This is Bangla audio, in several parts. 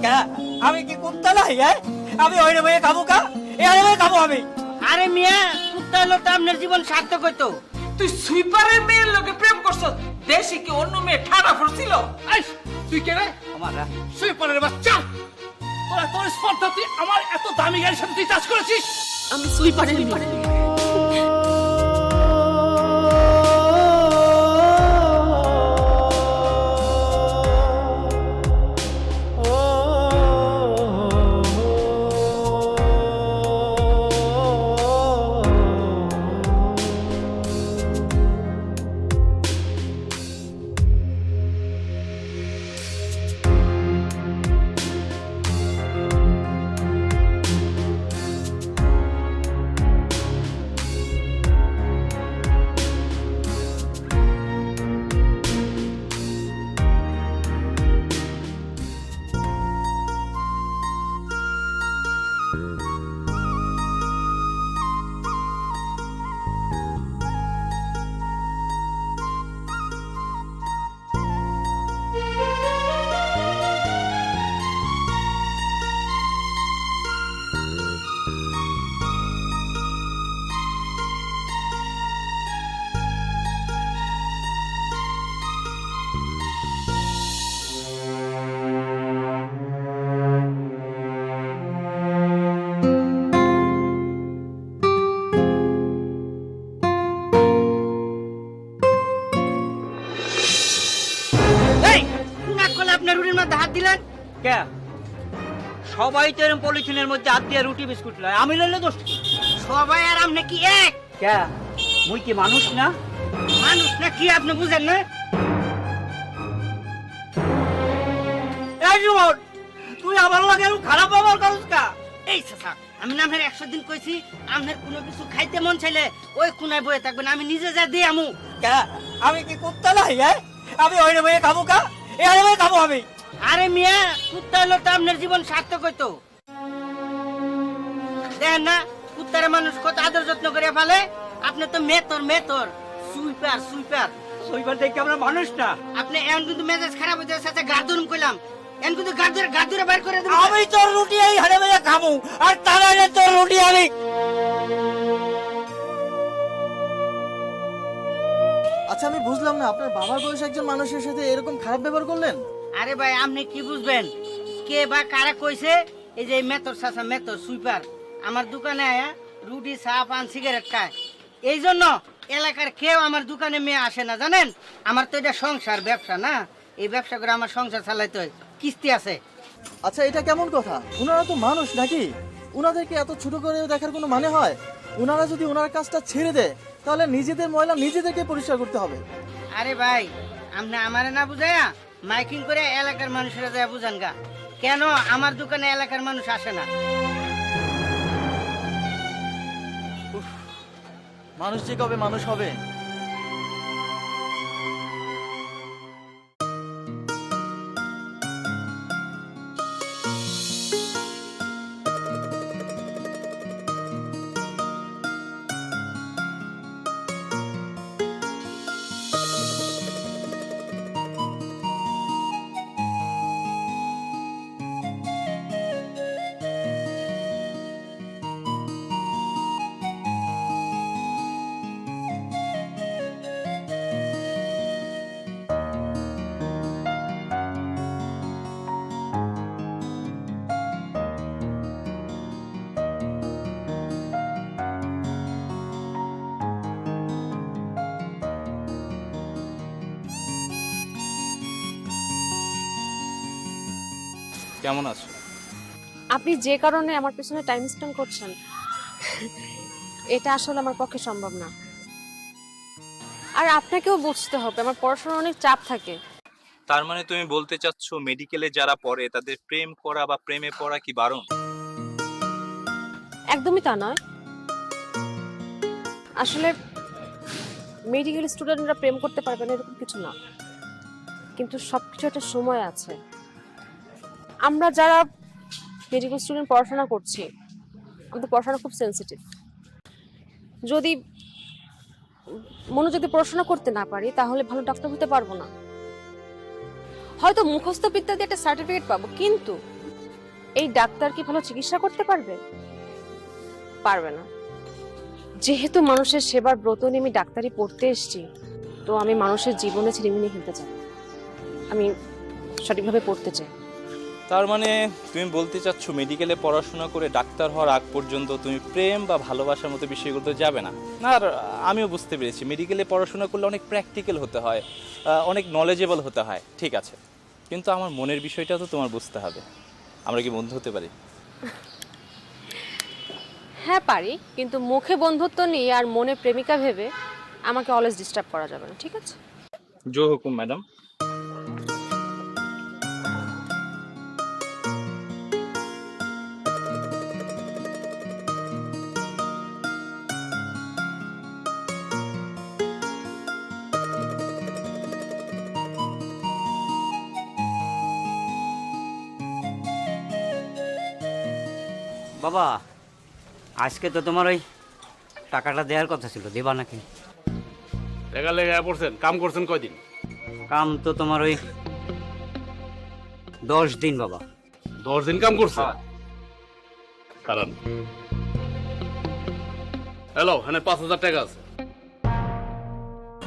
কে আমি কি কুত্তা নাই আমি ওই রে ভাইয়া খাবো কা এ আরে ভাই খাবো আমি আরে মিয়া কুত্তা হলো তো আপনার জীবন সার্থক হইতো। তুই সুইপারের মেয়ের লোকে প্রেম করছ, দেশে কি অন্য মেয়ে ঠাড়া পড়ছিল? তুই কে রে? আমার সুইপারের বাচ্চা, তোরা তোর স্পর্ধা তুই আমার এত দামি গাড়ির সাথে তুই টাচ করেছিস? আমি সুইপারের মেয়ে। আপনার রুটির মধ্যে হাত দিলেন কে সবাই তো এরকম পলিথিনের মধ্যে হাত দিয়ে রুটি বিস্কুট লয় আমি লইলে দোষ কি? সবাই আর আপনি কি এক? কে মুই কি মানুষ না? মানুষ না কি আপনি বুঝেন না? এই জীবন তুই আমার লাগে খারাপ ব্যবহার করিস কা? এই চাচা আমি না আপনার 100 দিন কইছি আপনার কোনো কিছু খাইতে মন চাইলে ওই কোনায় বয়ে থাকবেন, আমি নিজে যা দিয়ে আমু। কে আমি কি কুত্তা নাই আমি ওই রে ভাইয়া খাবো কা এ আরে ভাই খাবো আমি আরে মিয়া কুত্তা হলো তো আপনার জীবন সার্থক হইতো। দেখেন না কুত্তারে মানুষ কত আদর যত্ন করে ফেলে, আপনি তো মেতর সুইপার সুইপার সইবার দেখে আমরা মানুষ না। আপনি এখন কিন্তু মেজাজ খারাপ হইতে সাথে গার্দুন কইলাম, এখন কিন্তু গার্দুরে বাইর করে দেব। আমি তোর রুটি এই হাড়ে ভাইয়া খাবো আর তারা তোর রুটি আমি। আচ্ছা আমি বুঝলাম না, আপনার বাবার বয়সী একজন মানুষের সাথে এরকম খারাপ ব্যবহার করলেন? আরে ভাই আপনি কি বুঝবেন, কে বা কারা কইছে এই যে মেতর চাচা মেতর সুইপার আমার দোকানে আয়া রুটি চা পান সিগারেট খায়, এই জন্য এলাকার কেউ আমার দোকানে মেয়ে আসে না জানেন। আমার তো এটা সংসার ব্যবসা না, এই ব্যবসা করে আমার সংসার চালাইতে হয়, কিস্তি আছে। আচ্ছা এটা কেমন কথা? উনারা তো মানুষ নাকি? উনাদেরকে এত ছোট করে দেখার কোনো মানে হয়? উনারা যদি উনার কাজটা ছেড়ে দেয় তাহলে নিজেদের ময়লা নিজেদেরকে পরিষ্কার করতে হবে। আরে ভাই আপনি আমারে না বুঝাইয়া মাইকিং করে এলাকার মানুষেরা যায় বুঝান গা, কেন আমার দোকানে এলাকার মানুষ আসে না? মানুষ যে কবে মানুষ হবে। কেমন আছো? আপনি যে কারণে আমার পিছনে টাইম স্পেন্ড করছেন এটা আসলে আমার পক্ষে সম্ভব না। আর আপনাকেও বুঝতে হবে আমার পড়াশোনার অনেক চাপ থাকে। তার মানে তুমি বলতে চাচ্ছ মেডিকেলে যারা পড়ে তাদের প্রেম করা বা প্রেমে পড়া কি বারণ? একদমই তা নয়। আসলে মেডিকেল স্টুডেন্টরা প্রেম করতে পারবে না এরকম কিছু না, কিন্তু সবকিছু একটা সময় আছে। আমরা যারা মেডিকেল স্টুডেন্ট পড়াশোনা করছি আমাদের পড়াশোনা খুব সেন্সিটিভ। যদি মনোযোগে পড়াশোনা করতে না পারি তাহলে ভালো ডাক্তার হতে পারবো না। হয়তো মুখস্থ বিদ্যা দিয়ে একটা সার্টিফিকেট পাবো, কিন্তু এই ডাক্তার কি ভালো চিকিৎসা করতে পারবে? পারবে না। যেহেতু মানুষের সেবার ব্রত নিয়ে আমি ডাক্তারি পড়তে এসেছি, তো আমি মানুষের জীবনে ছিনিমিনি খেলতে চাই, আমি সঠিকভাবে পড়তে চাই। তার মানে তুমি বলতে চাচ্ছ মেডিকেলে পড়াশোনা করে ডাক্তার হওয়ার আগ পর্যন্ত তুমি প্রেম বা ভালোবাসার মতো বিষয়গুলো যাবে না। আর আমিও বুঝতে পেরেছি মেডিকেলে পড়াশোনা করলে অনেক প্র্যাকটিক্যাল হতে হয়, অনেক নলেজেবল হতে হয়, ঠিক আছে, কিন্তু আমার মনের বিষয়টা তো তোমার বুঝতে হবে। আমরা কি বন্ধু হতে পারি? হ্যাঁ পারি, কিন্তু মুখে বন্ধুত্ব নিয়ে আর মনে প্রেমিকা ভেবে আমাকে অলওয়েজ ডিস্টার্ব করা যাবে না, ঠিক আছে? জো হুকুম ম্যাডাম। বাবা, আজকে তো তোমার ওই টাকাটা দেওয়ার কথা ছিল, দেবা নাকি? দেখা লেগে পড়ছেন, কাম করছেন কয়দিন? কাম তো তোমার ওই 10 দিন বাবা। 10 দিন কাম করছে? কারণ হ্যালো, এখানে 5,000 টাকা আছে।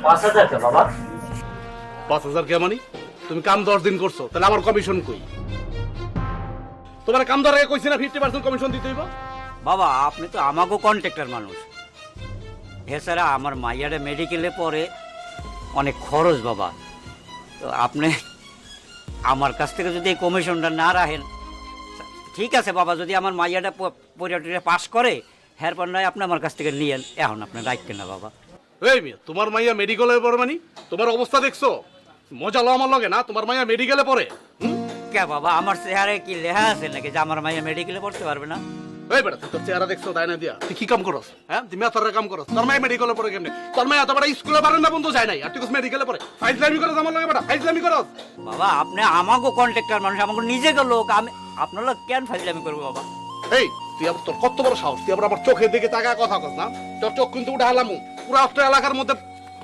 5,000 টা বাবা? 5,000 কে মানে? তুমি কাম 10 দিন করছো, তাহলে আমার কমিশন কই? তোমার কাম দেওয়ার আগে কইছি না 50% কমিশন দিতে হইব? বাবা, আপনি তো আমাকেও কন্ট্রাক্টর মানুষ, এছাড়া আমার মাইয়ারে মেডিকেলে পড়ে, অনেক খরচ বাবা। তো আপনি আমার কাছ থেকে যদি এই কমিশনটা না রাখেন, ঠিক আছে বাবা, যদি আমার মাইয়াটা পরীক্ষা পাস করে এরপর নয় আপনি আমার কাছ থেকে নিয়েন, এখন আপনি রাখতেন না বাবা। এই মেয়ে, তোমার মাইয়া মেডিকেলে পড়ে মানে? তোমার অবস্থা দেখছো? মজা লো আমার লগে না? তোমার মাইয়া মেডিকেলে পড়ে? কে বাবা, আমার চেহারায় কি লেখা আছে নাকি যে আমার মাইয়া মেডিকেলে পড়তে পারবে না? এই বেটা, তুই তোর চেহারা দেখছো তাই না দিয়া? তুই কি কাম করস? হ্যাঁ, তুই মেথরের কাম করস? তোর মাইয়া মেডিকেলে পড়ে কেমনে? তোর মাইয়া তো বড় স্কুলে পারেন না বন্ধু যায় নাই, আর তুই মেডিকেলে পড়ে ফাইজলামি করস আমার লগে? বেটা ফাইজলামি করস? বাবা, আপনি আমাকেও কন্ট্রাক্টর মানুষ, আমাকে নিজেকে লোক, আমি আপনার লোক কেন ফাইজলামি করবো বাবা? এই তুই আবার, তোর কত বড় সাহস, তুই আবার আমার চোখের দিকে তাকায় কথা কস না? তোর চোখ কিন্তু উঠে হালামু। পুরো অস্ত্র এলাকার মধ্যে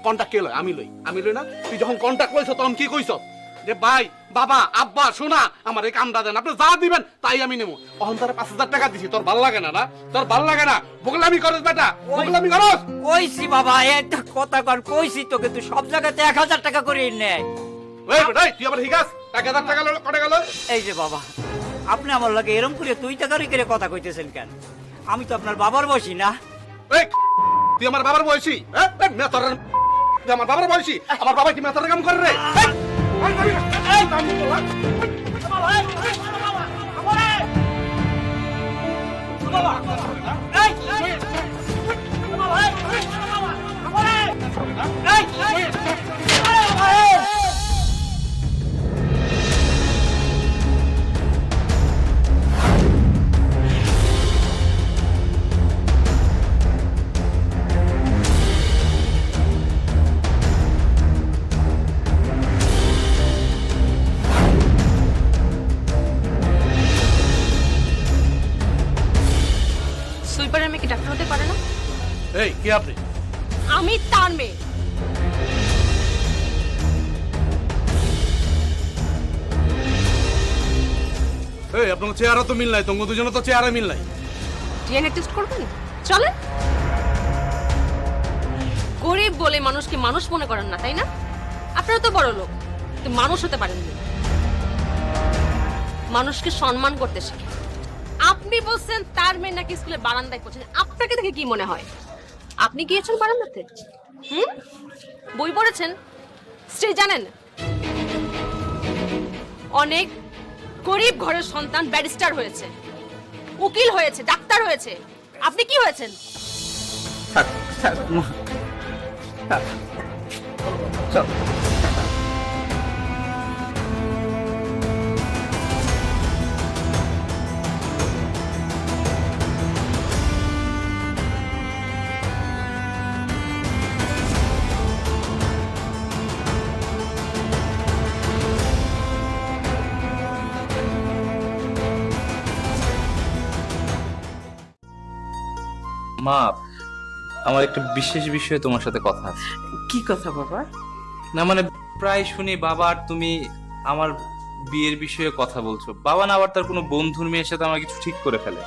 কন্টাক্ট কে লয়? আমি লই না? তুই যখন কন্টাক্ট লইছ তখন কি কইছ? যে ভাই, বাবা, আব্বা, শোনা, আমার এই কামটা দেন, আপনি যা দিবেন তাই আমি নেবো। অহন তারা 5,000 টাকা দিছি, তোর ভাল লাগে না? না তোর ভাল লাগে না? বগলামি করস বেটা, বগলামি করস? কইছি বাবা, একটা কথা কর, কইছি তোকে, তুই সব জায়গাতে 1,000 টাকা করে নেয়। এই বেটা, তুই আবার হিগাস 1,000 টাকা কটে গেল? এই যে বাবা, আপনি আমার লাগে এরম করে তুই টাকারই করে কথা কইতেছেন কেন? আমি তো আপনার বাবার বসি না। এই তুই আমার বাবার বয়সী? মেথরের, তুই আমার বাবার বয়সী? আমার বাবা কি মেথরের কাম করে রে? সুইপারের মেয়ে কি ডাক্তার হতে পারে না? এই কি আপনি? আমি তার মেয়ে। এই আপনার চেহারা তো মিল নাই, তোমার দুজনে তো চেহারা মিল নাই। ডিএনএ টেস্ট করবেন? চলেন। গরিব বলে মানুষকে মানুষ মনে করেন না, তাই না? আপনারা তো বড় লোক, কিন্তু মানুষ হতে পারেননি। মানুষকে সম্মান করতে শিখে। আপনি বলছেন তার মেয়ে নাকি স্কুলে বারান্দায় পড়ছে, আপনাকে দেখে কি মনে হয়? আপনি গিয়েছেন বারান্দাতে? বই পড়েছেন? স্ত্রী জানেন? অনেক গরিব ঘরের সন্তান ব্যারিস্টার হয়েছে, উকিল হয়েছে, ডাক্তার হয়েছে। আপনি কি হয়েছেন? মা, আমার একটা বিশেষ বিষয়ে তোমার সাথে কথা আছে। কি কথা বাবা? না মানে প্রায় শুনি বাবা আর তুমি আমার বিয়ের বিষয়ে কথা বলছো, বাবা না আবার তার কোনো বন্ধুর মেয়ের সাথে আমার কিছু ঠিক করে ফেলে।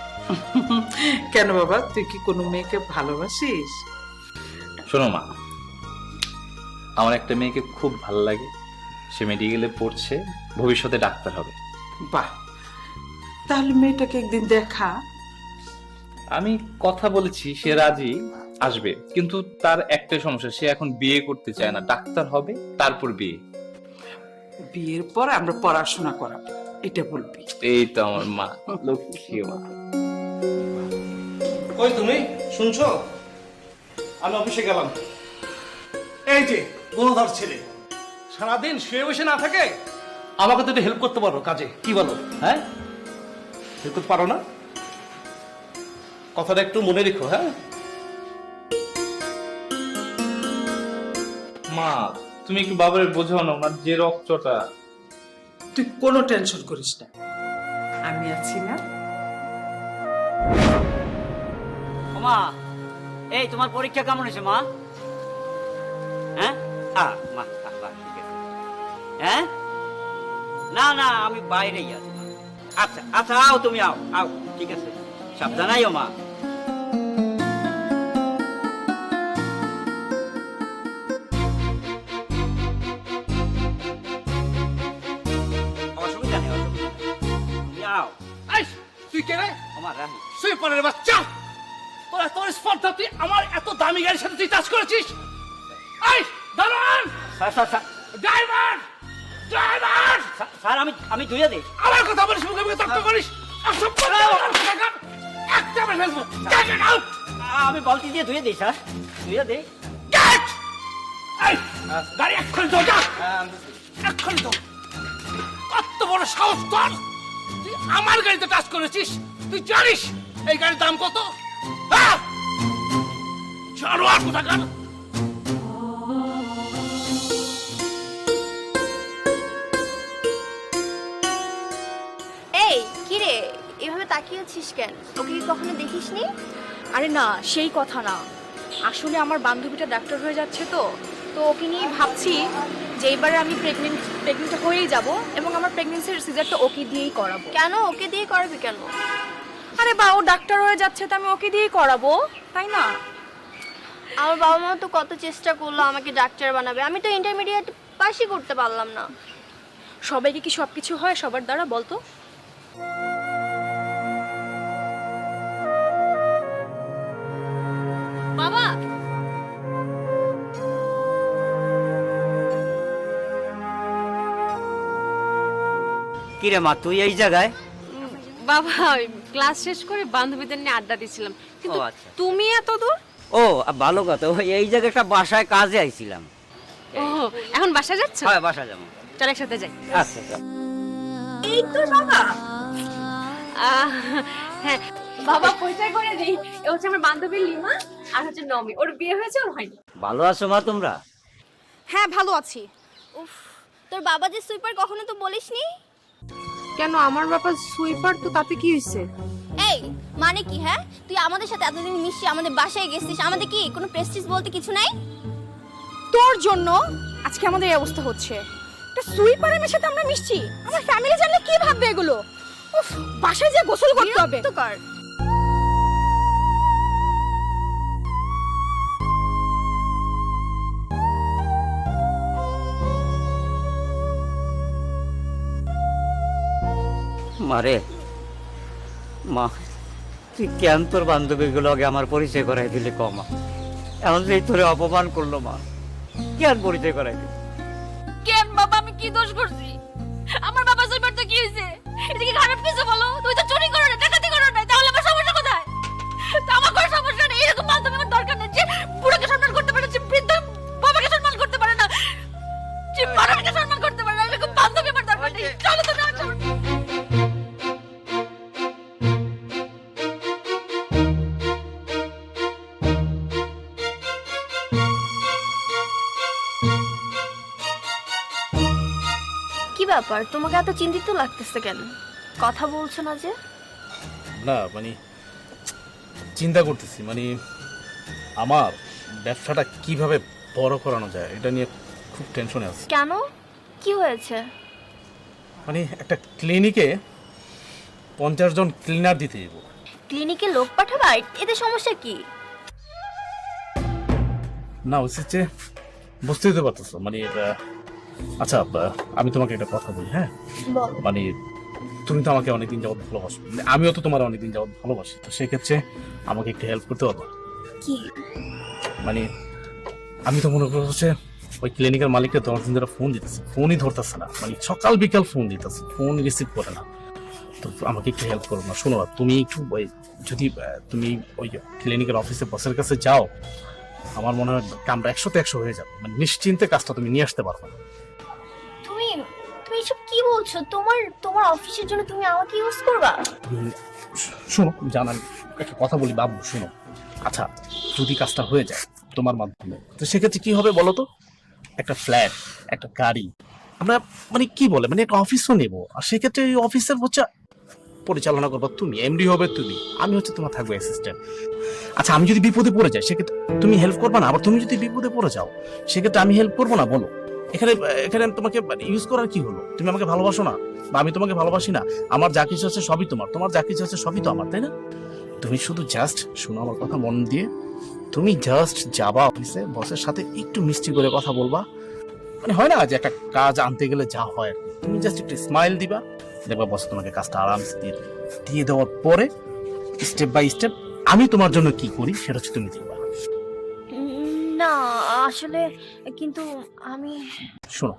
কেন বাবা, তুই কি কোনো মেয়েকে ভালোবাসিস? শোনো মা, আমার একটা মেয়েকে খুব ভালো লাগে, সে মেডিকেলে পড়ছে, ভবিষ্যতে ডাক্তার হবে। বাহ, তাহলে মেয়েটাকে একদিন দেখা। আমি কথা বলেছি, সে রাজি আসবে, কিন্তু তার একটা সমস্যা, সে এখন বিয়ে করতে চায় না, ডাক্তার হবে তারপর বিয়ে। বিয়ের পর আমরা পড়াশোনা করাবো, এটা বলবি। এই তো আমার মা, লক্ষ্মী মা। কই তুমি শুনছো? আমি অফিসে গেলাম। এই যে গুণধর ছেলে সারাদিন শুয়ে বসে না থাকে, আমাকে তো একটু হেল্প করতে পারো কাজে, কি বলো? হ্যাঁ, হেল্প করতে পারো না? কথাটা একটু মনে রেখো। হ্যাঁ মা, তুমি একটু বাবারে বোঝাও না, ওনার যে রক্তটা। তুই কোনো টেনশন করিস না, আমি আছি না। মা, এই তোমার পরীক্ষা কেমন হয়েছে মা? হ্যাঁ মা, বাহ, ঠিক আছে। হ্যাঁ, না না, আমি বাইরেই আছি মা। আচ্ছা আচ্ছা, আও তুমি, আও আও, ঠিক আছে, সাবধান আইও মা। অসুবিধা নেই, অসুবিধা নেই, তুমি আও। তুই কে রে? আমার রাহি। সুইপারের বাচ্চা, তোর এত স্পর্ধা, তুই আমার এত দামি গাড়ির সাথে তুই টাচ করেছিস? এই দারোয়ান, sir sir sir, driver, driver, sir আমি ধুয়ে দিই। আমার কথা বলিস, মুখে মুখে তর্ক করিস, একটা আমি ফেলবো। Get it out! আমি বালতি দিয়ে ধুয়ে দিই স্যার, ধুয়ে দিই। Get! এই, গাড়ি এক্ষুনি দাও, যা। এক্ষুনি দাও। কত বড় সাহস তোর! তুই আমার গাড়িতে টাচ করেছিস? তুই জানিস এই গাড়ির দাম কত? হ্যাঁ? জানোয়ার কোথাকার! এই কিরে, এভাবে তাকিয়ে আছিস কেন? ওকে কি কখনো দেখিসনি? আরে না, সেই কথা না, আসলে আমার বান্ধবীটা ডাক্তার হয়ে যাচ্ছে, তো ওকে নিয়ে ভাবছি যে এবারে আমি প্রেগনেন্ট হয়েই যাব এবং আমার প্রেগনেন্সির সিজারটা ওকে দিয়েই করাবো। কেন ওকে দিয়ে করাবি কেন? আরে বা, ও ডাক্তার হয়ে যাচ্ছে তো আমি ওকে দিয়েই করাবো, তাই না? আমার বাবা মা তো কত চেষ্টা করলো আমাকে ডাক্তার বানাবে, আমি তো ইন্টারমিডিয়েট পাসই করতে পারলাম না। সবাইকে কি সব কিছু হয় সবার দ্বারা, বলতো? বাবা, কিরে মা, তুই এই জায়গায়? বাবা, ক্লাস শেষ করে বান্ধবীদের নিয়ে আড্ডা দিছিলাম, কিন্তু ও, আচ্ছা। তুমি এত দূর? ও, ভালো কথা, ওই এই জায়গায় একটা বাসায় কাজে আইছিলাম। ও, এখন বাসা যাচ্ছ? হ্যাঁ, বাসা যাবো। চল একসাথে যাই। আচ্ছা আচ্ছা। এই তোর বাবা? হ্যাঁ বাবা, পরিচয় করে দিই, এ হচ্ছে আমার বান্ধবী লিমা, আর হচ্ছে নমি, ওর বিয়ে হয়েছে, ওর হয়নি। ভালো আছো মা তোমরা? হ্যাঁ ভালো আছি। উফ, তোর বাবা যে সুইপার কখনো তো বলিসনি। কেন, আমার বাবা সুইপার তো, তাতে কি হয়েছে? এই মানে কি? হ্যাঁ, তুই আমাদের সাথে এতদিন মিশি, আমাদের বাসায় গেছিস, আমাদের কি কোনো প্রেস্টিজ বলতে কিছু নাই? তোর জন্য আজকে আমাদের এই অবস্থা হচ্ছে। একটা সুইপারের মেয়ের সাথে আমরা মিশছি, আমার ফ্যামিলি জানলে কি ভাববে এগুলো? উফ, বাসায় যে গোসল করতে হবে। তো কর। মারে, মা, তুই কেন তোর বান্ধবীগুলো আগে আমার পরিচয় করাই দিলি কমা? এমন যে তোরে অপমান করলো মা, কেন পরিচয় করাই দিলি? কেন বাবা, আমি কি দোষ করছি? আমার বাবা সুইপার তো কি হয়েছে? এটা কি খারাপ কিছু বলো? তুই তো চুরি করো না, ডাকাতি করো না, তাহলে আমার সমস্যা কোথায়? তো আমার কোনো সমস্যা নেই, এরকম বান্ধবী আমার দরকার নেই যে বুড়োকে সম্মান করতে পারে, যে বৃদ্ধ বাবাকে সম্মান করতে পারে না, যে মানবকে সম্মান করতে পারে না, এরকম বান্ধবী আমার দরকার নেই। চলো তো না, চলো। কি ব্যাপার, তোমাকে এত চিন্তিত লাগতেছে কেন? কথা বলছো না যে? না মানে চিন্তা করতেছি, মানে আমার ব্যবসাটা কিভাবে বড় করানো যায় এটা নিয়ে খুব টেনশনে আছি। কেন, কি হয়েছে? মানে একটা ক্লিনিকে 50 জন ক্লিনার দিতে দিব। ক্লিনিকে লোক পাঠাবা, এতে সমস্যা কি? না হচ্ছে বুঝতেই তো পারতেছো মানে আচ্ছা আমি তোমাকে একটা কথা বলি, হ্যাঁ বল। মানে তুমি তো আমাকে অনেকদিন যাবত ভালোবাসো, মানে আমিও তো তোমার অনেকদিন যাবত ভালোবাসি, তো সেক্ষেত্রে আমাকে একটু হেল্প করতে পারবো? কি? মানে আমি তো মনে করছি ওই ক্লিনিকের মালিককে 10 দিন ধরে ফোন দিতেছে, ফোনই ধরতেছে না, মানে সকাল বিকাল ফোন দিতেছে, ফোন রিসিভ করে না। তো আমাকে একটু হেল্প করো না? শোনো না, তুমি একটু ওই যদি তুমি ওই ক্লিনিকের অফিসে বসের কাছে যাও, আমার মনে হয় কামটা 100তে 100 হয়ে যাবে, মানে নিশ্চিন্তে কাজটা তুমি নিয়ে আসতে পারবে। তুমি তুমি এসব কি বলছো? তোমার অফিসের জন্য তুমি আমাকে ইউজ করবা? শোনো জানান একটা কথা বলি বাবু, শোনো, আচ্ছা যদি কাজটা হয়ে যায় তোমার মাধ্যমে, তো সেক্ষেত্রে কি হবে বলো তো? একটা ফ্ল্যাট, একটা গাড়ি, আমরা মানে কি বলে মানে একটা অফিসও নেবো, আর সেক্ষেত্রে এই অফিসের হচ্ছে পরিচালনা করবো তুমি, এমডি হবে তুমি, আমি হচ্ছে তোমার থাকবো অ্যাসিস্ট্যান্ট। আচ্ছা আমি যদি বিপদে পড়ে যাই সেক্ষেত্রে তুমি হেল্প করবে না? আবার তুমি যদি বিপদে পড়ে যাও সেক্ষেত্রে আমি হেল্প করবো না বলো? এখানে এখানে তোমাকে ইউজ করার কি হলো? তুমি আমাকে ভালোবাসো না বা আমি তোমাকে ভালোবাসি না? আমার যা কিছু আছে সবই তোমার, তোমার যা কিছু আছে সবই তো আমার, তাই না? তুমি শুধু জাস্ট শোনো আমার কথা মন দিয়ে, তুমি জাস্ট যাবা অফিসে, বসের সাথে একটু মিষ্টি করে কথা বলবা, মানে হয় না যে একটা কাজ আনতে গেলে যা হয় আর কি, তুমি জাস্ট একটু স্মাইল দিবা, দেখবা বস তোমাকে কাজটা আরামসে দিয়ে দেওয়ার পরে স্টেপ বাই স্টেপ আমি তোমার জন্য কি করি সেটা হচ্ছে তুমি দেখবা। না আসলে কিন্তু আমি শোনো,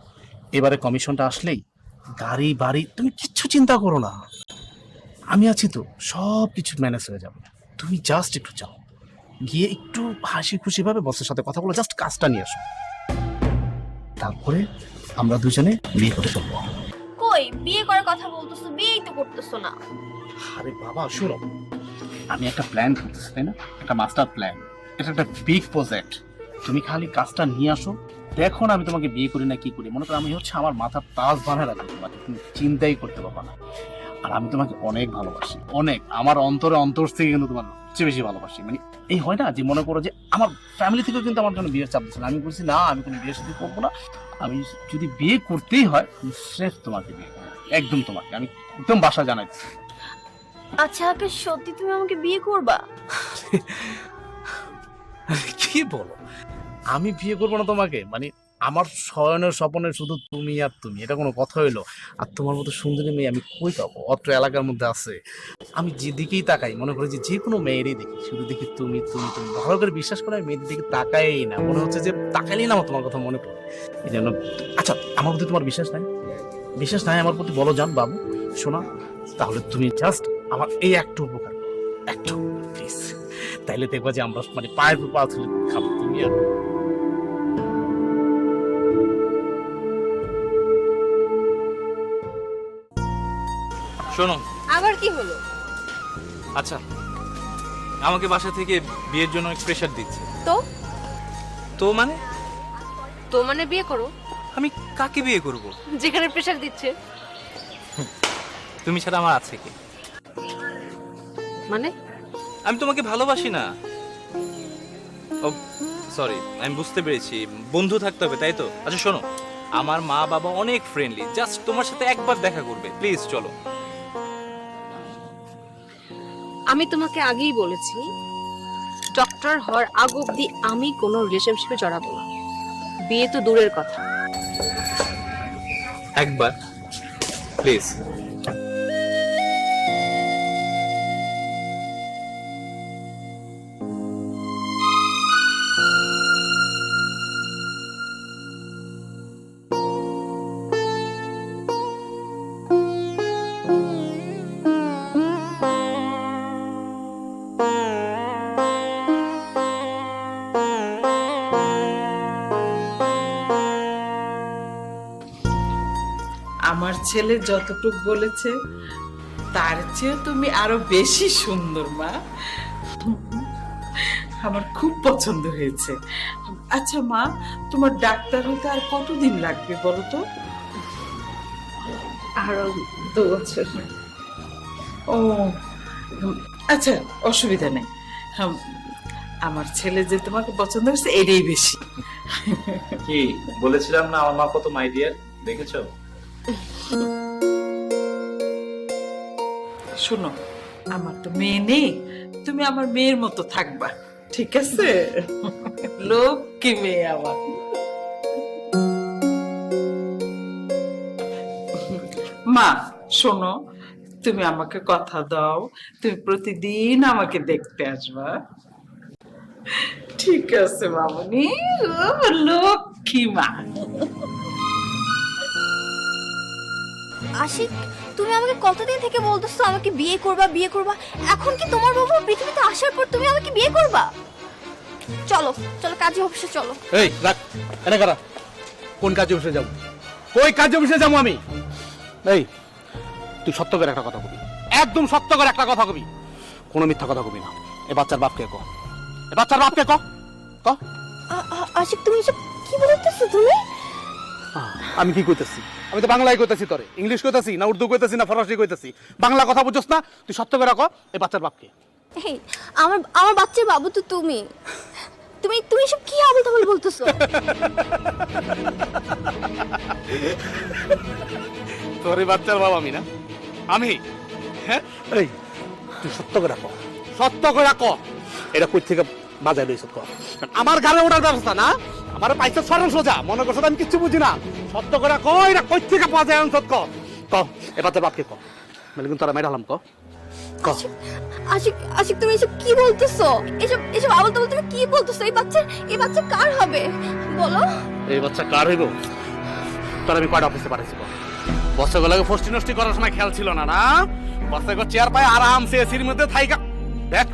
এবারে কমিশনটা আসলেই গাড়ি বাড়ি তুমি কিচ্ছু চিন্তা করো না, আমি আছি তো, সব কিছু ম্যানেজ হয়ে যাবে। তুমি জাস্ট একটু যাও, গিয়ে একটু হাসি খুশি ভাবে বসের সাথে কথা বলে জাস্ট কাজটা নিয়ে আসো, তারপরে আমরা দুজনে বিয়ে করে ফেলবো। কই বিয়ে করার কথা বলতেছো, বিয়েই তো করতেছো না। আরে বাবা শোনো, আমি একটা প্ল্যান করতেছি, তাই না? একটা মাস্টার প্ল্যান, এটা একটা বিগ প্রজেক্ট, তুমি খালি কাজটা নিয়ে আসো, দেখো না আমি তোমাকে বিয়ে করি না কি করি, মনে করো আমি হচ্ছে আমার মাথার তাজ বানায় রাখবো তোমাকে, তুমি চিন্তাই করতে পারবা না। আর আমি তোমাকে অনেক ভালোবাসি, অনেক, আমার অন্তরে অন্তর থেকে কিন্তু তোমার সবচেয়ে বেশি ভালোবাসি। মানে এই হয় না যে মনে করো যে আমার ফ্যামিলি থেকেও কিন্তু আমার জন্য বিয়ের চাপ দিচ্ছে না, আমি বলছি না আমি কোনো বিয়ে সাথে করবো না, আমি যদি বিয়ে করতেই হয় স্রেফ তোমাকে বিয়ে করবো, একদম তোমাকে, আমি একদম বাসা জানাই দিচ্ছি। আচ্ছা আকাশ, সত্যি তুমি আমাকে বিয়ে করবা? কি বলো, আমি বিয়ে করবো না তোমাকে? মানে আমার শয়নের স্বপ্নের শুধু তুমি আর তুমি, এটা কোনো কথা হইলো? আর তোমার মতো সুন্দরী মেয়ে আমি কই পাবো? অত্র এলাকার মধ্যে আছে, আমি যেদিকেই তাকাই মনে করি যে কোনো মেয়েরই দেখি, শুধু দেখি তুমি তুমি তুমি, ভালো করে বিশ্বাস করে আমি মেয়েদের দিকে তাকাই না, মনে হচ্ছে যে তাকাইলেই না আমার তোমার কথা মনে পড়ে, এই জন্য। আচ্ছা আমার প্রতি তোমার বিশ্বাস নাই? বিশ্বাস নাই আমার প্রতি? বলো জান বাবু শোনা, তাহলে তুমি জাস্ট আমার এই একটু উপকার করো, একটু প্লিজ, তাইলে দেখবা যে আমরা মানে পায়ের পর পা তুলে খাবো তুমি আর শোনো, আবার কি হলো? আচ্ছা আমাকে বাসা থেকে বিয়ের জন্য প্রেশার দিচ্ছে। তো তো মানে তো মানে বিয়ে করো, আমি কাকে বিয়ে করব? যেখানে প্রেশার দিচ্ছে। তুমি ছাড়া আমার আছে কি? মানে আমি তোমাকে ভালোবাসি না। ও সরি, আমি বুঝতে পেরেছি, বন্ধু থাকতে হবে তাই তো? আচ্ছা শোনো, আমার মা বাবা অনেক ফ্রেন্ডলি, জাস্ট তোমার সাথে একবার দেখা করবে, প্লিজ চলো। আমি তোমাকে আগেই বলেছি ডক্টর হওয়ার আগ অব্দি আমি কোনো রিলেশনশিপে জড়াবো না, বিয়ে তো দূরের কথা। একবার প্লিজ। আমার ছেলে যতটুক বলেছে তার চেয়ে তুমি আরো বেশি সুন্দর মা, আমার খুব পছন্দ হয়েছে। আচ্ছা মা, তোমার ডাক্তার হতে আর কতদিন লাগবে বলো তো? আরো 2 বছর। ও আচ্ছা, অসুবিধা নেই। আমার ছেলে যে তোমাকে পছন্দ হয়েছে এটাই বেশি। কি বলেছিলাম না আমার মা কত মাই ডিয়ার, দেখেছো? শোনো, আমার তো মেয়ে নেই, তুমি আমার মেয়ের মতো থাকবা, ঠিক আছে? লক্ষ্মী মেয়ে আমার। মা শোনো, তুমি আমাকে কথা দাও, তুমি প্রতিদিন আমাকে দেখতে আসবা। ঠিক আছে মামনি, লক্ষ্মী মা। আশিক, তুমি আমাকে কতদিন থেকে বলতেছো আমাকে বিয়ে করবা বিয়ে করবা, এখন কি তোমার বাবা পৃথিবীতে আসার পর তুমি আমাকে বিয়ে করবা? চলো চলো কাজী অফিসে চলো। এই রাখ, এনে কারা, কোন কাজে অফিসে যাবো? কই কাজে অফিসে যাবো আমি? এই তুই সত্য করে একটা কথা কবি, একদম সত্য করে একটা কথা কবি, কোনো মিথ্যা কথা কবি না। এ বাচ্চার বাপকে ক, এ বাচ্চার বাপকে ক। আশিক, তুমি এসব কি বলতেছো তুমি? আমি কি কইতেছি? আমি তো বাংলায় কইতেছি, তোরে ইংলিশ কইতেছি না, উর্দু কইতেছি না, ফরাসি কইতেছি? বাংলা কথা বুঝছস না? তুই সত্য করে ক, এ বাচ্চার বাপকে। এই আমার আমার বাচ্চার বাবু তো তুমি। তুমি তুমি এসব কি আবল তাবল বলতেছো? তোর এই বাচ্চার বাবা আমি না? আমি? হ্যাঁ, এই তুই সত্য করে ক, সত্য করে ক, এটা কই থেকে বাজায় লইছ ক? আমার ঘরে ওঠার ব্যবস্থা না, আমার পাইছে সরল সোজা, মনে করছ আমি কিচ্ছু বুঝি না। সত্য করে ক, এটা কই থেকে বাজায় আনছত ক, ক এ বাচ্চার বাপকে ক, মানে কিন্তু তোরা মেডালাম ক, ক। আশিক আশিক, তুমি এসব কি বলতেছো? এসব এসব আবল তাবল তুমি কি বলতেছো? এই বাচ্চা কার হবে বলো? এই বাচ্চা কার হইব? তোর আমি কয়টা অফিসে পাঠাইছি ক? বছরগুলোকে ফষ্টি নষ্টি করার সময় খেয়াল ছিল না, না? বছর চেয়ার পায় আরামসে এসির মধ্যে থাইকা। দেখ,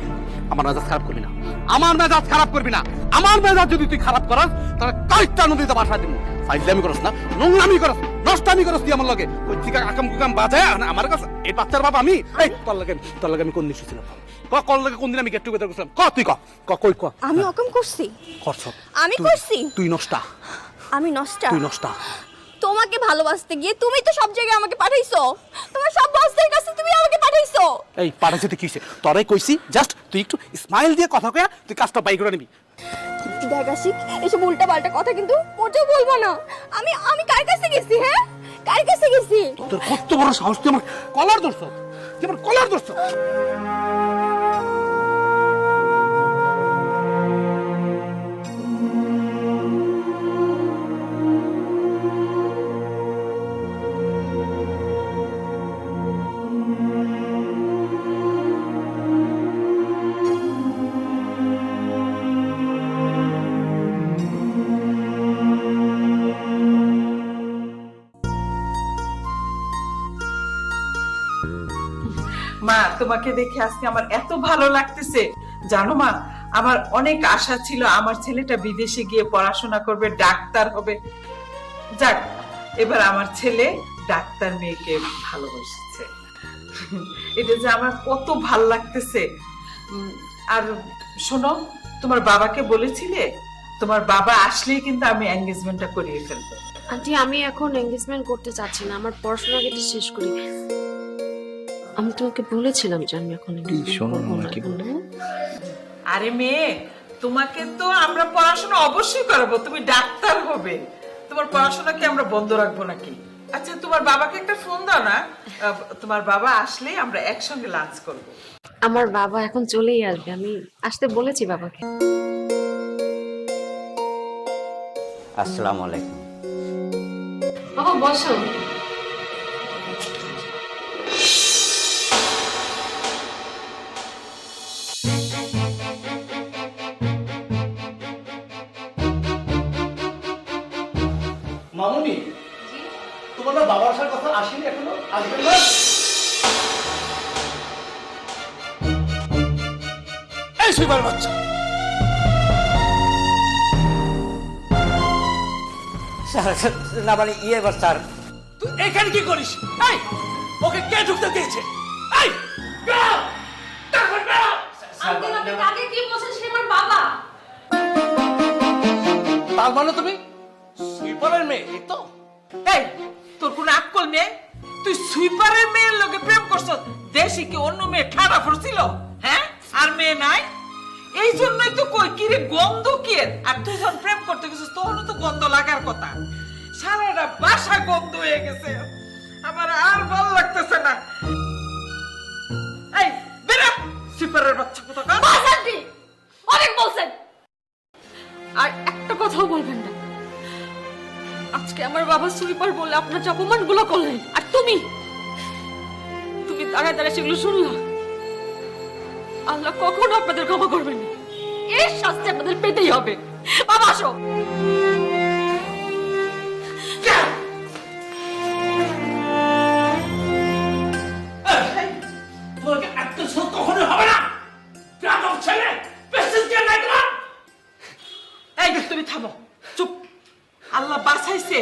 আমার মেজাজ খারাপ করবি না, আমার মেজাজ খারাপ করবি না। আমার মেজাজ যদি তুই খারাপ করাস তাহলে কয়েকটা নদীতে বাসা দিব। ফাইজলামি করস না, নোংরামি করস, নষ্টামি করস তুই আমার লগে। ওই থেকে আকাম কুকাম বাজায় আমার কাছে এই বাচ্চার বাবা আমি। এই তোর লগে আমি কোন দিন ছিলাম? ক কল লগে কোন দিন আমি গেট টুগেদার করছিলাম? ক তুই ক, ক কই ক। আমি অকাম করছি? করছ আমি করছি? তুই নষ্টা, আমি নষ্টা? তুই নষ্টা। তোমাকে ভালোবাসতে গিয়ে তুমি তো সব জায়গায় আমাকে পাঠাইছো, তোমার সব বসদের কাছে তুমি আমাকে পাঠাইছো। এই পাঠাইছে তুই কিসে? তোরাই কইছি জাস্ট তুই একটু স্মাইল দিয়ে কথা কয়া তুই কাজটা বাই করে নিবি। দেখ আশিক, এসব উল্টা পাল্টা কথা কিন্তু মোটেও বলবো না। আমি আমি কার কাছে গেছি? হ্যাঁ, কার কাছে গেছি? তোর কত বড় সাহস, তুই আমার কলার ধরছ, তুই আমার কলার ধরছ। মা, তোমাকে দেখে আজকে আমার এত ভালো লাগতেছে। জানো মা, আমার অনেক আশা ছিল আমার ছেলেটা বিদেশে গিয়ে পড়াশোনা করবে, ডাক্তার হবে। যাক, এবার আমার ছেলে ডাক্তার মেয়েকে ভালোবাসছে। এটা যে আমার কত ভালো লাগতেছে। আর শোনো, তোমার বাবাকে বলেছিলে? তোমার বাবা আসলেই কিন্তু আমি এনগেজমেন্টটা করিয়ে ফেলবো। আন্টি, আমি এখন এনগেজমেন্ট করতে চাচ্ছি না, আমার পড়াশোনা আগে শেষ করি। আমি তোমাকে বলেছিলাম যে আমি এখন আরে মেয়ে, তোমাকে তো আমরা পড়াশোনা অবশ্যই করাবো, তুমি ডাক্তার হবে, তোমার পড়াশোনাকে আমরা বন্ধ রাখবো নাকি? আচ্ছা, তোমার বাবাকে একটা ফোন দাও না, তোমার বাবা আসলেই আমরা একসঙ্গে লাঞ্চ করব। আমার বাবা এখন চলেই আসবে, আমি আসতে বলেছি বাবাকে। আসসালামু আলাইকুম। বাবা বসো। মামুনি, তোমার না বাবার আসার কথা আসেনি এখনো? আসবেন না? এই সুইপার বাচ্চা, স্যার না মানে এবার স্যার তুই এখানে কি করিস? এই ওকে কে ঢুকতে দিয়েছে? এই কাকে কি বলছেন? সে আমার বাবা। তার মানে তুমি সুইপারের মেয়ে, এই তো? এই, তোর কোনো আক্কল নেই? তুই সুইপারের মেয়ের লগে প্রেম করছ? দেশে কি অন্য মেয়ে ঠাড়া ফুরছিল? হ্যাঁ, আর মেয়ে নাই? এই জন্যই তো কই কি রে, গন্ধ কি এর? আর তুই যখন প্রেম করতে গেছিস তখনও তো গন্ধ লাগার কথা। সারাটা বাসা গন্ধ হয়ে গেছে, আমার আর ভালো লাগতেছে না। সুইপারের বাচ্চা কোথাকার। বাস আন্টি, অনেক বলছেন, আর একটা কথাও বলবেন না। আজকে আমার বাবা সুইপার বলে আপনার যে অপমানগুলো করলেন, আর তুমি দাঁড়ায় দাঁড়ায় সেগুলো শুনলাম, আল্লাহ কখনো আপনাদের ক্ষমা করবেন না। এর শাস্তি আপনাদের পেতেই হবে। বাবা আসো। এই তুমি থামো, চুপ। আল্লাহ বাঁচাইছে,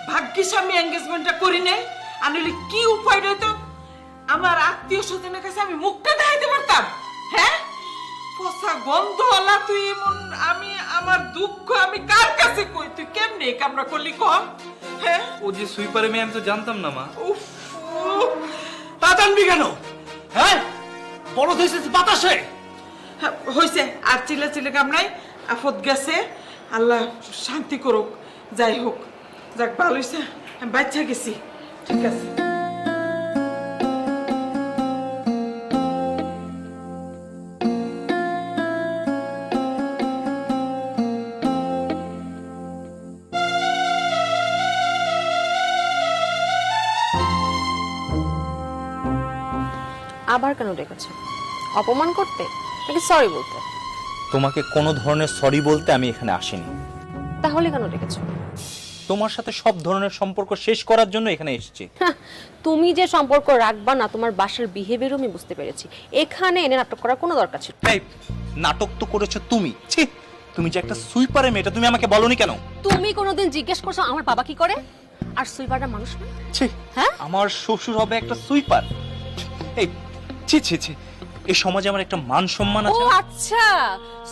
ভাগ্যিস আমি এঙ্গেজমেন্টটা করি নাই, আনলে কি উপায় রইতো? আমার আত্মীয় স্বজনের কাছে আমি মুখটা দেখাইতে পারতাম। হ্যাঁ, পচা গন্ধ হলা তুই এমন। আমি আমার দুঃখ আমি কার কাছে কই? তুই কেমনে এই কামরা করলি কম? হ্যাঁ, ও যে সুইপারে মেয়ে আমি তো জানতাম না মা। উফ, তা জানবি কেন? হ্যাঁ, বড় হয়েছে বাতাসে। হয়েছে আর চিল্লা কামড়াই, আফত গেছে, আল্লাহ শান্তি করুক। যাই হোক, যাক ভালো হয়েছে, আমি বাচ্চা গেছি। ঠিক আছে। আবার কেন ডেকেছে? অপমান করতে নাকি সরি বলতে? তোমাকে কোনো ধরনের সরি বলতে আমি এখানে আসিনি। তাহলে কেন ডেকেছো? তোমার সাথে সব ধরনের সম্পর্ক শেষ করার জন্য এখানে এসেছি। তুমি যে সম্পর্ক রাখবা না, তোমার বাসার বিহেভিয়ারও আমি বুঝতে পেরেছি। এখানে এনে নাটক করার কোনো দরকার ছিল? এই নাটক তো করেছো তুমি। ছি, তুমি যে একটা সুইপারে মেয়েটা, তুমি আমাকে বলনি কেন? তুমি কোনোদিন জিজ্ঞেস করছো আমার বাবা কি করে? আর সুইপারটা মানুষ না? ছি, হ্যাঁ, আমার শ্বশুর হবে একটা সুইপার? এই ছি ছি ছি, এই সমাজে আমার একটা মান সম্মান ও আছে না? আচ্ছা,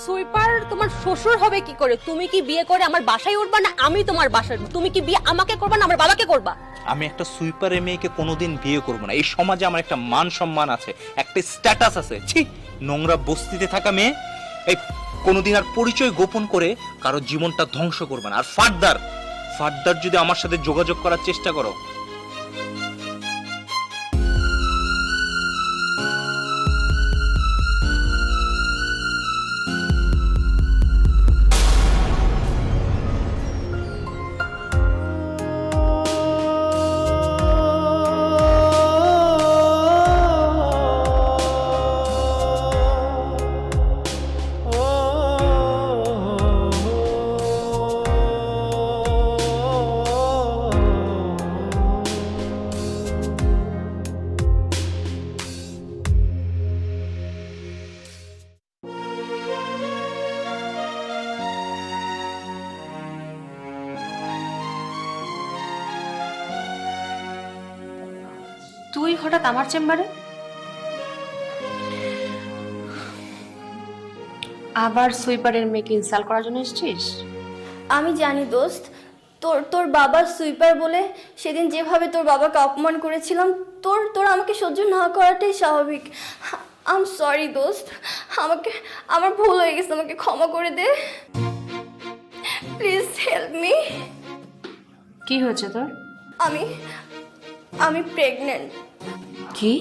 সুইপার তোমার শ্বশুর হবে কি করে? তুমি কি বিয়ে করে আমার বাসায় উঠবা না আমি তোমার বাসায়? তুমি কি বিয়ে আমাকে করবা না আমার বাবাকে করবা? আমি একটা সুইপারের মেয়েকে কোনোদিন বিয়ে করব না। এই সমাজে আমার একটা মান সম্মান আছে, একটা স্ট্যাটাস আছে। ছি, নোংরা বস্তিতে থাকা মেয়ে। এই কোনোদিন আর পরিচয় গোপন করে কারো জীবনটা ধ্বংস করবে না। আর ফার্দার যদি আমার সাথে যোগাযোগ করার চেষ্টা করো, তুই হঠাৎ আমার চেম্বারে? আবার সুইপারের মেয়েকে ইনসাল্ট করার জন্য এসেছিস? আমি জানি দোস্ত, তোর বাবা সুইপার বলে সেদিন যেভাবে তোর বাবাকে অপমান করেছিলাম, তোর আমাকে সহ্য না করাটাই স্বাভাবিক। আই এম সরি দোস্ত, আমার ভুল হয়ে গেছে, আমাকে ক্ষমা করে দে। Please help me. কি হয়েছে তোর? আমি প্রেগনেন্ট। কি?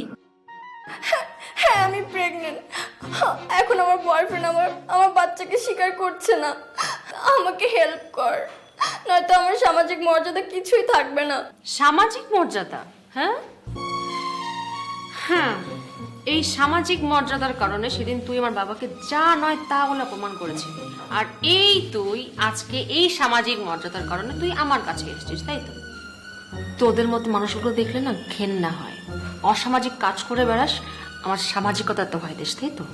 হ্যাঁ, আমি প্রেগনেন্ট। এখন আমার বয়ফ্রেন্ড আমার বাচ্চাকে স্বীকার করছে না। আমাকে হেল্প কর, নয়তো আমার সামাজিক মর্যাদা কিছুই থাকবে না। সামাজিক মর্যাদা? হ্যাঁ হ্যাঁ, এই সামাজিক মর্যাদার কারণে সেদিন তুই আমার বাবাকে যা নয় তা বলে অপমান করেছিলি, আর এই তুই আজকে এই সামাজিক মর্যাদার কারণে তুই আমার কাছে এসেছিস, তাই তো? তোদের মতো মানুষগুলো দেখলে না ঘেন্না হয়। অসামাজিক কাজ করে বেড়াস, আমার সামাজিকতার তো ভয় দেশ, তাই তো?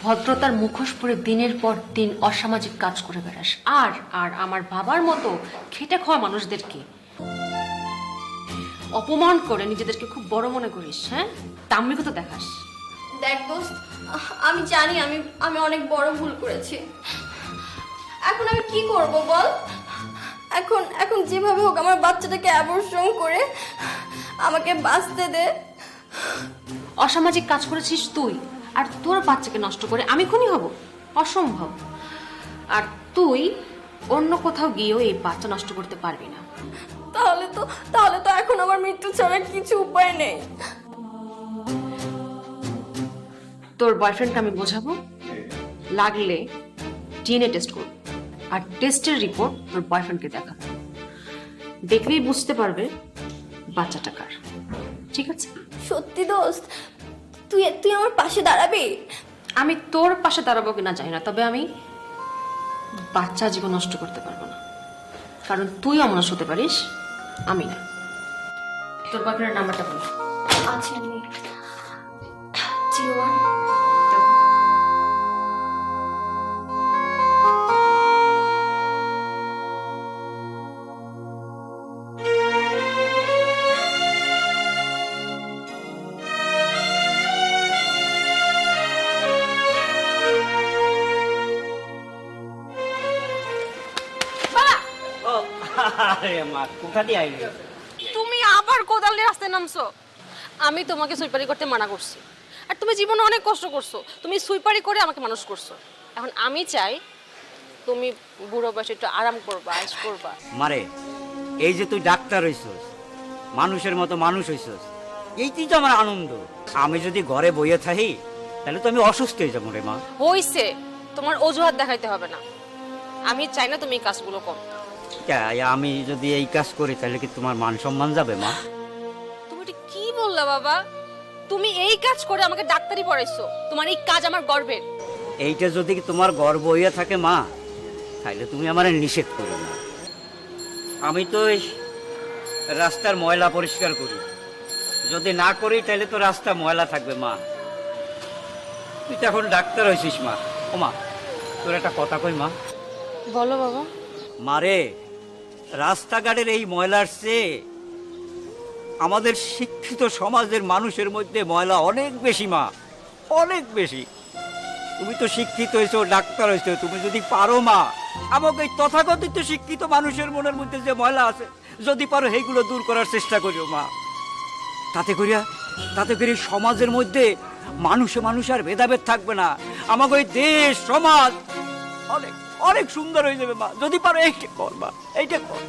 ভদ্রতার মুখোশ পরে দিনের পর দিন অসামাজিক কাজ করে বেড়াস, আর আর আমার বাবার মতো খেটে খাওয়া মানুষদেরকে অপমান করে নিজেদেরকে খুব বড় মনে করিস। হ্যাঁ, দাম্ভিকতা দেখাস। দেখ দোস্ত, আমি জানি আমি অনেক বড় ভুল করেছি। এখন আমি কি করব বল? এখন যেভাবে হোক আমার বাচ্চাটাকে অ্যাবর্শন করে আমাকে বাঁচতে দে। অসামাজিক কাজ করেছিস তুই, আর তোর বাচ্চাকে নষ্ট করে আমি খুনি হব? অসম্ভব। আর তুই অন্য কোথাও গিয়েও এই বাচ্চা নষ্ট করতে পারবি না। তাহলে তো এখন আমার মৃত্যু ছাড়া কিছু উপায় নেই। তোর বয়ফ্রেন্ডকে আমি বোঝাবো, লাগলে ডিএনএ টেস্ট করবো, আর টেস্টের রিপোর্ট তোর বয়ফ্রেন্ডকে দেখাবো। দেখলেই বুঝতে পারবে বাচ্চাটা কার। ঠিক আছে? সত্যি দোস্ত, তুই তুই আমার পাশে দাঁড়াবি? আমি তোর পাশে দাঁড়াবো কিনা জানি না, তবে আমি বাচ্চা জীবন নষ্ট করতে পারবো না, কারণ তুই অমনস হতে পারিস, আমি না। তোর বয়ফ্রেন্ডের নাম্বারটা বল। আচ্ছা, আমি 01 ও আরে মা, কোথা দিয়ে আইলি? তুমি আবার কোদাল নিয়ে রাস্তায় নামছো? আমি তোমাকে সুইপারি করতে মানা করছি, আর তুমি জীবনে অনেক কষ্ট করছো, তুমি সুইপারি করে আমাকে মানুষ করছো। এখন আমি চাই তুমি বুড়ো বয়সে একটু আরাম করবা, আইস করবা। মারে, এই যে তুই ডাক্তার হইছস, মানুষের মতো মানুষ হইছস, এইটাই তো আমার আনন্দ। আমি যদি ঘরে বইয়ে থাকি তাহলে তো আমি অসুস্থ হয়ে যাবো রে মা। হইছে, তোমার অজুহাত দেখাইতে হবে না। আমি চাই না তুমি এই কাজগুলো করো। আমি যদি এই কাজ করি তাহলে কি তোমার মান সম্মান যাবে মা? তুমি এটা কি বললা বাবা? তুমি এই কাজ করে আমাকে ডাক্তারি পড়াইছো, তোমার এই কাজ আমার গর্বের। এইটা যদি তোমার গর্ব হইয়া থাকে মা, তাহলে তুমি আমার নিষেধ করো না। আমি তো এই রাস্তার ময়লা পরিষ্কার করি, যদি না করি তাহলে তো রাস্তা ময়লা থাকবে মা। তুই তো এখন ডাক্তার হয়েছিস মা। ও মা, তোর একটা কথা কই মা। বলো বাবা। মারে, রাস্তাঘাটের এই ময়লার চেয়ে আমাদের শিক্ষিত সমাজের মানুষের মধ্যে ময়লা অনেক বেশি মা, অনেক বেশি। তুমি তো শিক্ষিত হয়েছো, ডাক্তার হয়েছো, তুমি যদি পারো মা, আমাকে এই তথাকথিত শিক্ষিত মানুষের মনের মধ্যে যে ময়লা আছে, যদি পারো সেইগুলো দূর করার চেষ্টা করিও মা। তাতে করে সমাজের মধ্যে মানুষ আর ভেদাভেদ থাকবে না। আমাকে ওই দেশ সমাজ অনেক অনেক সুন্দর হয়ে যাবে মা, যদি পারো এইটা কর মা, এইটা কর।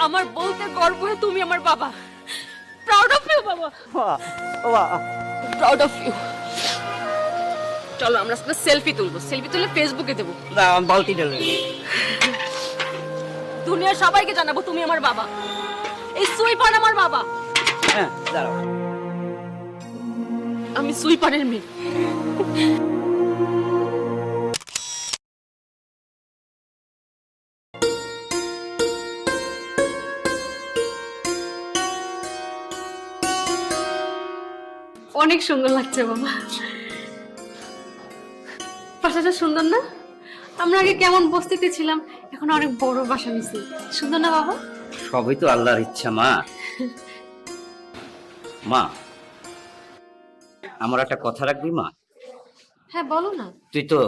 আমার বলতে গর্ব হয় তুমি আমার বাবা। প্রাউড অফ ইউ বাবা, প্রাউড অফ ইউ। চলো আমরা একটা সেলফি তুলবো, সেলফি তুলে ফেসবুকে দেবো, বালতি ঢেলে দুনিয়ার সবাইকে জানাবো তুমি আমার বাবা, এই সুইপার আমার বাবা। হ্যাঁ, দাঁড়াও। আমি সুইপারের মেয়ে। অনেক সুন্দর লাগছে বাবা, বাসাটা সুন্দর না? আমরা আগে কেমন বস্তিতে ছিলাম, এখন অনেক বড় বাসা নিছি। সুন্দর না বাবা? সবই তো আল্লাহর ইচ্ছা মা। মা, আমার একটা কথা রাখবি মা? হ্যাঁ বলো না। তুই তো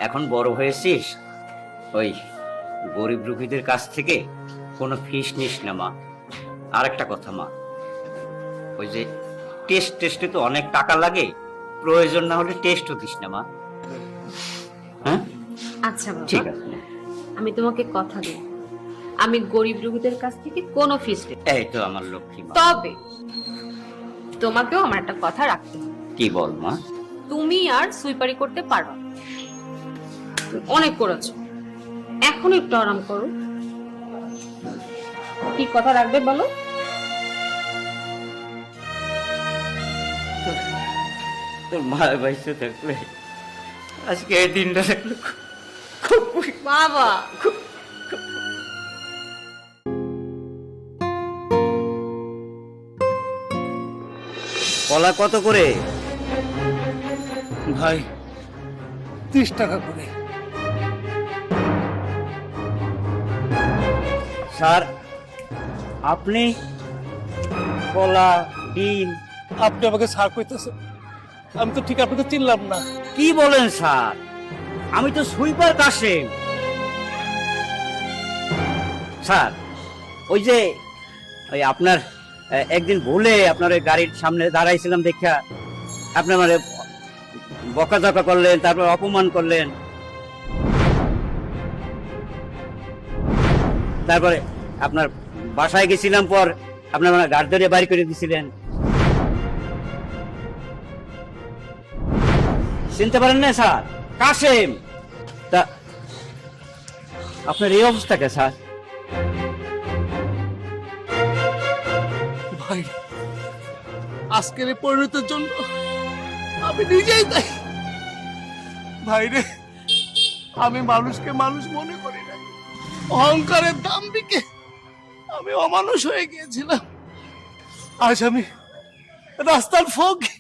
এখন বড় হয়েছিস, ওই গরিব রুগীদের কাছ থেকে কোনো ফিস নিস না মা। আর একটা কথা মা, ওই যে টেস্টে তো অনেক টাকা লাগে, প্রয়োজন না হলে টেস্টও দিস না মা। হ্যাঁ, আচ্ছা বাবা, ঠিক আছে। আমি তোমাকে কথা দিই, আমি গরিব রোগীদের কাছ থেকে কোনো ফিস নেই। এই তো আমার লক্ষ্মী মা। তবে তোমাকেও আমার একটা কথা রাখতে হবে। কি বল মা? তুমি আর সুইপারি করতে পারো না। তুমি অনেক করেছো, এখন একটু আরাম করো। কি কথা রাখবে বলো? তোর মা বাইসে থাকলে আজকে এই দিনটা দেখলে খুব খুশি। বাবা কলা কত করে ভাই 30 টাকা করে। স্যার, আপনি কলা, ডিম? আপনি আমাকে সার কইতেছেন, আমি তো ঠিক আপনাকে চিনলাম না। কি বলেন স্যার? আমি তো সুইপার কাশেম স্যার। ওই যে ওই আপনার একদিন ভুলে আপনার ওই গাড়ির সামনে দাঁড়াইছিলাম দেখা আপনি আমার বকাঝকা করলেন, তারপর অপমান করলেন, তারপরে আপনার বাসায় গেছিলাম, পর আপনার মানে গাড়ি ধরে বাড়ি করে দিছিলেন। চিনতে পারেন না স্যার? কাশেম। তা আপনার এই অবস্থা কে স্যার? ভাই আজকের এই পরিণতির জন্য আমি নিজেই দায়ী। ভাই রে, আমি মানুষকে মানুষ মনে করি না, অহংকারের দাম বিকে আমি অমানুষ হয়ে গিয়েছিলাম। আজ আমি রাস্তার ফকির,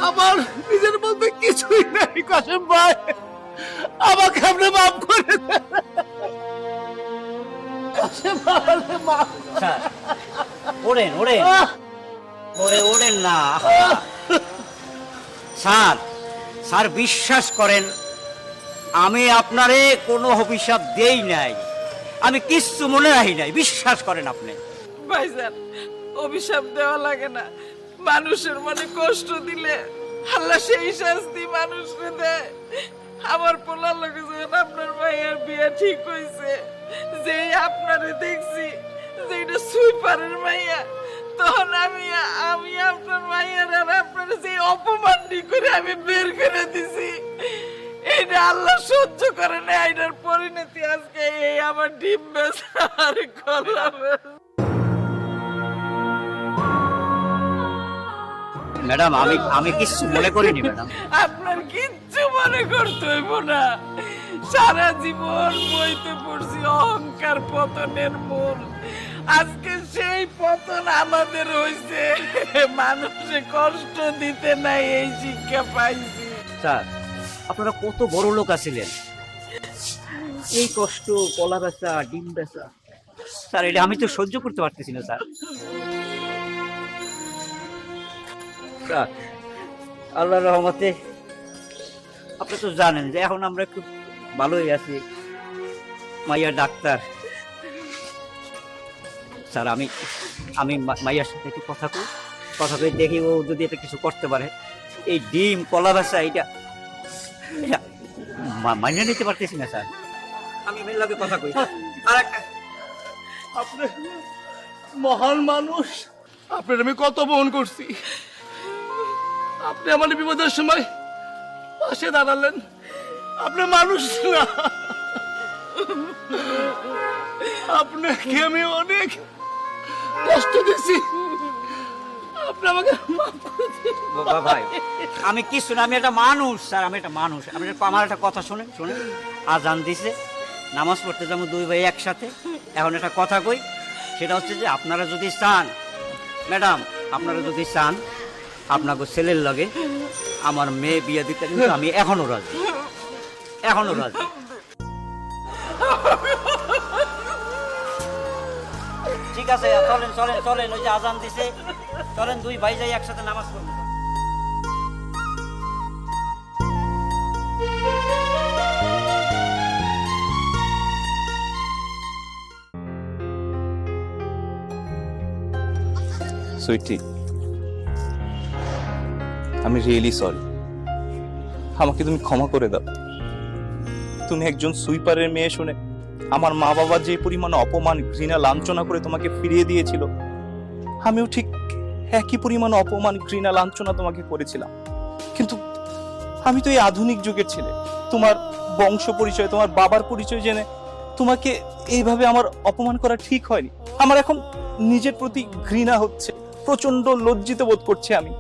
আমার নিজের মধ্যে কিছুই নাই। কাশেম ভাই, আমাকে আপনি মাফ করে দেন। কাশেম ভাই, মাফ। স্যার ওড়েন ওড়েন ওড়েন না স্যার। স্যার বিশ্বাস করেন, আমি আপনারে কোনো অভিশাপ দেই নাই, আমি কিচ্ছু মনে রাখি নাই, বিশ্বাস করেন আপনি। ভাইজান, অভিশাপ দেওয়া লাগে না। মানুষের মনে কষ্ট দিলে আল্লাহ সেই শাস্তি মানুষকে দেয়। আমার পোলার লোকে যখন আপনার ভাইয়ের বিয়ে ঠিক হয়েছে, যে আপনারে দেখছি যে এটা সুইপারের মাইয়া, তখন আমি আপনার মাইয়ার আর আপনার যে অপমানটি করে আমি বের করে দিছি, এইটা আল্লাহ সহ্য করে না। এটার পরিণতি আজকে এই আমার ডিম বেচা আর কলা বেচা। ম্যাডাম আমি কিচ্ছু মনে করিনি ম্যাডাম। আপনার কিচ্ছু মনে করতে হইব না। সারা জীবন বইতে পড়ছি অহংকার পতনের মূল। আজকে সেই পতন আমাদের হইছে, মানুষে কষ্ট দিতে নাই, এই শিক্ষা পাইছি। স্যার আপনারা কত বড় লোক আছিলেন, এই কষ্ট, কলা বেচা, ডিম বেচা, স্যার এটা আমি তো সহ্য করতে পারতেছি না স্যার। স্যার আল্লাহর রহমতে আপনি তো জানেন যে এখন আমরা একটু ভালোই আছি, মাইয়া ডাক্তার। স্যার আমি মাইয়ার সাথে একটু কথা কই দেখি ও যদি এটা কিছু করতে পারে। এই ডিম কলা বেচা এটা মাইনে নিতে পারতেছি না স্যার। আমি মেয়ের কথা কই। আর একটা, আপনি মহান মানুষ, আপনার আমি কত বহন করছি। আপনি আমার বিপদের সময় পাশে দাঁড়ালেন। আপনি মানুষ না, আপনাকে আমি অনেক কষ্ট দিছি, আপনি আমাকে মাফ করে দিন। বাবা ভাই আমি কিছু না, আমি একটা মানুষ স্যার, আমি একটা মানুষ। আমার একটা কথা শুনেন, আজান দিছে, নামাজ পড়তে যাবো দুই ভাই একসাথে। এখন একটা কথা কই, সেটা হচ্ছে যে আপনারা যদি চান ম্যাডাম, আপনারা যদি চান আপনাকে ছেলের লগে আমার মেয়ে বিয়ে দিতে, কিন্তু আমি এখনো রাজি। ঠিক আছে, চলেন ওই যে আজান দিছে, চলেন দুই ভাই যাই একসাথে নামাজ পড়বো। সুইটি, আমি রিয়েলি সরি, আমাকে তুমি ক্ষমা করে দাও। তুমি একজন সুইপারের মেয়ে শুনে আমার মা বাবা যে পরিমাণ অপমান, ঘৃণা, লাঞ্ছনা করে তোমাকে ফিরিয়ে দিয়েছিল, আমিও ঠিক একই পরিমাণ অপমান, ঘৃণা, লাঞ্ছনা তোমাকে করেছিলাম। কিন্তু আমি তো এই আধুনিক যুগের ছেলে, তোমার বংশ পরিচয়, তোমার বাবার পরিচয় জেনে তোমাকে এইভাবে আমার অপমান করা ঠিক হয়নি। আমার এখন নিজের প্রতি ঘৃণা হচ্ছে, প্রচন্ড লজ্জিত বোধ করছে আমি।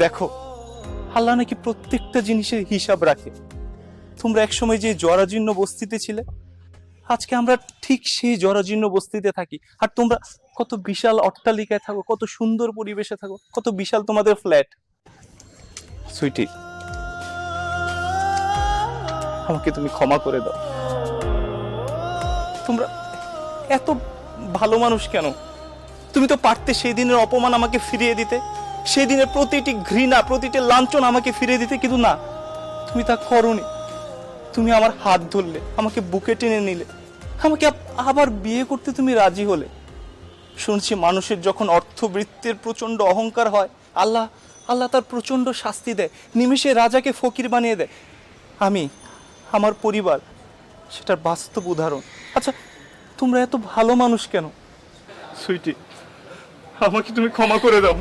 দেখো, আল্লাহ নাকি প্রত্যেকটা জিনিসের হিসাব রাখে। তোমরা একসময় যে জরাজীর্ণ বস্তিতে ছিলে, আজকে আমরা ঠিক সেই জরাজীর্ণ বস্তিতে থাকি। আর তোমরা কত বিশাল অট্টালিকায় থাকো, কত সুন্দর পরিবেশে থাকো, কত বিশাল তোমাদের ফ্ল্যাট। সুইটি, আমাকে তুমি ক্ষমা করে দাও। তোমরা এত ভালো মানুষ কেন? তুমি তো পারতে সেই দিনের অপমান আমাকে ফিরিয়ে দিতে, সেই দিনের প্রতিটি ঘৃণা, প্রতিটি লাঞ্ছন আমাকে ফিরিয়ে দিতে, কিন্তু না, তুমি তা করোনি। তুমি আমার হাত ধরলে, আমাকে বুকে টেনে নিলে, আমাকে আবার বিয়ে করতে তুমি রাজি হলে। শুনছি মানুষের যখন অর্থবৃত্তির প্রচন্ড অহংকার হয়, আল্লাহ তার প্রচন্ড শাস্তি দেয়, নিমেষে রাজাকে ফকির বানিয়ে দেয়। আমার পরিবার সেটার বাস্তব উদাহরণ। আচ্ছা, তোমরা এত ভালো মানুষ কেন? সুইটি, আমাকে তুমি ক্ষমা করে দাও।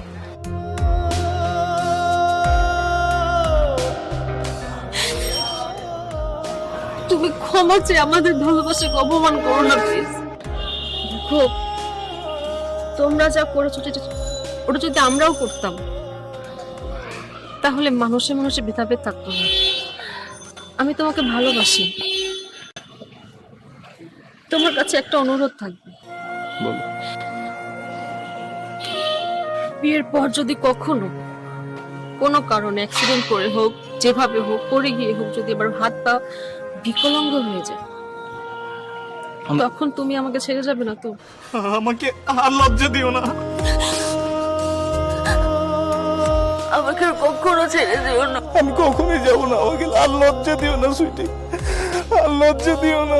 ক্ষমা চেয়ে আমাদের ভালোবাসাকে অপমান করো না প্লিজ। দেখো, তোমরা যা করেছো ওটা যদি আমরাও করতাম তাহলে মানুষে মানুষে ভেদাভেদ থাকতো না। আমি তোমাকে ভালোবাসি, তোমার কাছে একটা অনুরোধ থাকবে। বলো। বিয়ের পর যদি কখনো কোনো কারণে অ্যাক্সিডেন্ট করে হোক, যেভাবে হোক, পড়ে গিয়ে হোক, যদি আবার হাত পা বিকলাঙ্গ হয়ে যায়, তখন তুমি আমাকে ছেড়ে যাবে না তো? আমাকে আর লজ্জা দিও না। আমাকে আর কখনো ছেড়ে যেও না। আমি কখনোই যাবো না। আমাকে আর লজ্জা দিও না সুইটি, আর লজ্জা দিও না।